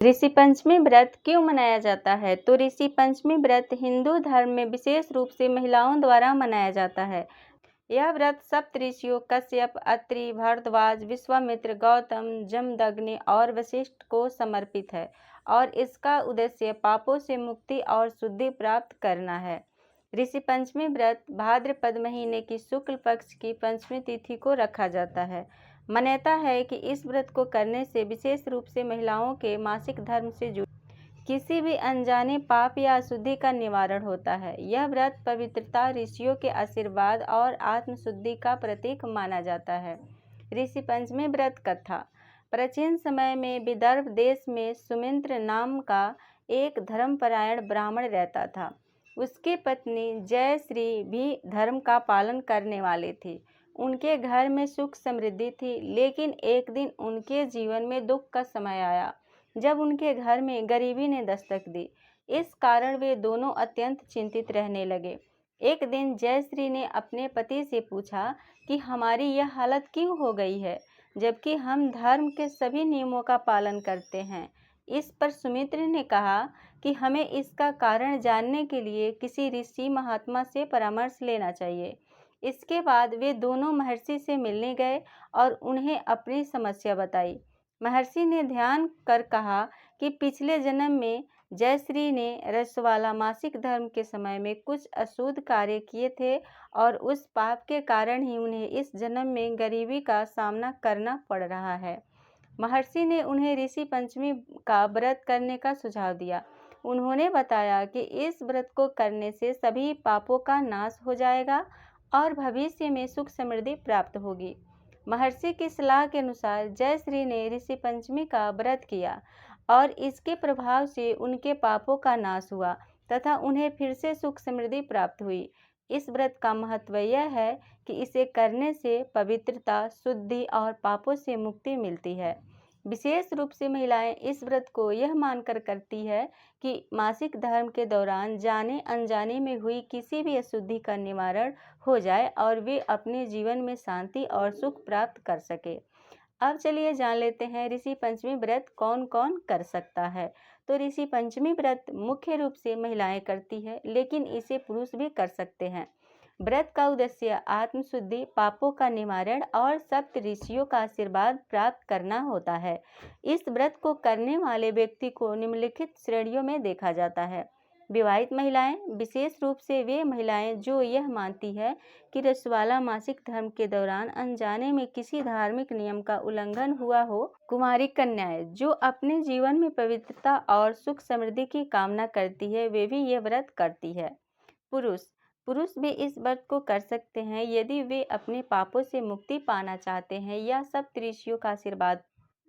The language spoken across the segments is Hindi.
ऋषि पंचमी व्रत क्यों मनाया जाता है? तो ऋषि पंचमी व्रत हिंदू धर्म में विशेष रूप से महिलाओं द्वारा मनाया जाता है। यह व्रत सप्त ऋषियों कश्यप, अत्रि, भारद्वाज, विश्वामित्र, गौतम, जमदग्नि और वशिष्ठ को समर्पित है और इसका उद्देश्य पापों से मुक्ति और शुद्धि प्राप्त करना है। ऋषि पंचमी व्रत भाद्रपद महीने की शुक्ल पक्ष की पंचमी तिथि को रखा जाता है। मान्यता है कि इस व्रत को करने से विशेष रूप से महिलाओं के मासिक धर्म से जुड़े किसी भी अनजाने पाप या अशुद्धि का निवारण होता है। यह व्रत पवित्रता, ऋषियों के आशीर्वाद और आत्मशुद्धि का प्रतीक माना जाता है। ऋषि पंचमी व्रत कथा। प्राचीन समय में विदर्भ देश में सुमित्र नाम का एक धर्मपरायण ब्राह्मण रहता था। उसकी पत्नी जयश्री भी धर्म का पालन करने वाली थी। उनके घर में सुख समृद्धि थी, लेकिन एक दिन उनके जीवन में दुख का समय आया जब उनके घर में गरीबी ने दस्तक दी। इस कारण वे दोनों अत्यंत चिंतित रहने लगे। एक दिन जयश्री ने अपने पति से पूछा कि हमारी यह हालत क्यों हो गई है, जबकि हम धर्म के सभी नियमों का पालन करते हैं। इस पर सुमित्र ने कहा कि हमें इसका कारण जानने के लिए किसी ऋषि महात्मा से परामर्श लेना चाहिए। इसके बाद वे दोनों महर्षि से मिलने गए और उन्हें अपनी समस्या बताई। महर्षि ने ध्यान कर कहा कि पिछले जन्म में जयश्री ने रसवाला मासिक धर्म के समय में कुछ अशुद्ध कार्य किए थे और उस पाप के कारण ही उन्हें इस जन्म में गरीबी का सामना करना पड़ रहा है। महर्षि ने उन्हें ऋषि पंचमी का व्रत करने का सुझाव दिया। उन्होंने बताया कि इस व्रत को करने से सभी पापों का नाश हो जाएगा और भविष्य में सुख समृद्धि प्राप्त होगी। महर्षि की सलाह के अनुसार जयश्री ने ऋषि पंचमी का व्रत किया और इसके प्रभाव से उनके पापों का नाश हुआ तथा उन्हें फिर से सुख समृद्धि प्राप्त हुई। इस व्रत का महत्व यह है कि इसे करने से पवित्रता, शुद्धि और पापों से मुक्ति मिलती है। विशेष रूप से महिलाएं इस व्रत को यह मानकर करती है कि मासिक धर्म के दौरान जाने अनजाने में हुई किसी भी अशुद्धि का निवारण हो जाए और वे अपने जीवन में शांति और सुख प्राप्त कर सके। अब चलिए जान लेते हैं ऋषि पंचमी व्रत कौन कौन कर सकता है। तो ऋषि पंचमी व्रत मुख्य रूप से महिलाएं करती है, लेकिन इसे पुरुष भी कर सकते हैं। व्रत का उद्देश्य आत्मशुद्धि, पापों का निवारण और सप्त ऋषियों का आशीर्वाद प्राप्त करना होता है। इस व्रत को करने वाले व्यक्ति को निम्नलिखित श्रेणियों में देखा जाता है। विवाहित महिलाएं, विशेष रूप से वे महिलाएं जो यह मानती है कि रसवाला मासिक धर्म के दौरान अनजाने में किसी धार्मिक नियम का उल्लंघन हुआ हो। कुमारी कन्याएं जो अपने जीवन में पवित्रता और सुख समृद्धि की कामना करती है, वे भी यह व्रत करती है। पुरुष भी इस व्रत को कर सकते हैं यदि वे अपने पापों से मुक्ति पाना चाहते हैं या सप्त ऋषियों का आशीर्वाद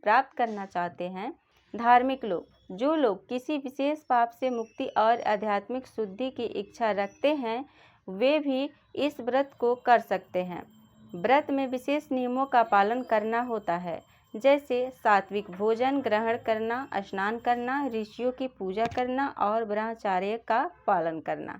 प्राप्त करना चाहते हैं। धार्मिक लोग, जो लोग किसी विशेष पाप से मुक्ति और आध्यात्मिक शुद्धि की इच्छा रखते हैं, वे भी इस व्रत को कर सकते हैं। व्रत में विशेष नियमों का पालन करना होता है, जैसे सात्विक भोजन ग्रहण करना, स्नान करना, ऋषियों की पूजा करना और ब्रह्मचर्य का पालन करना।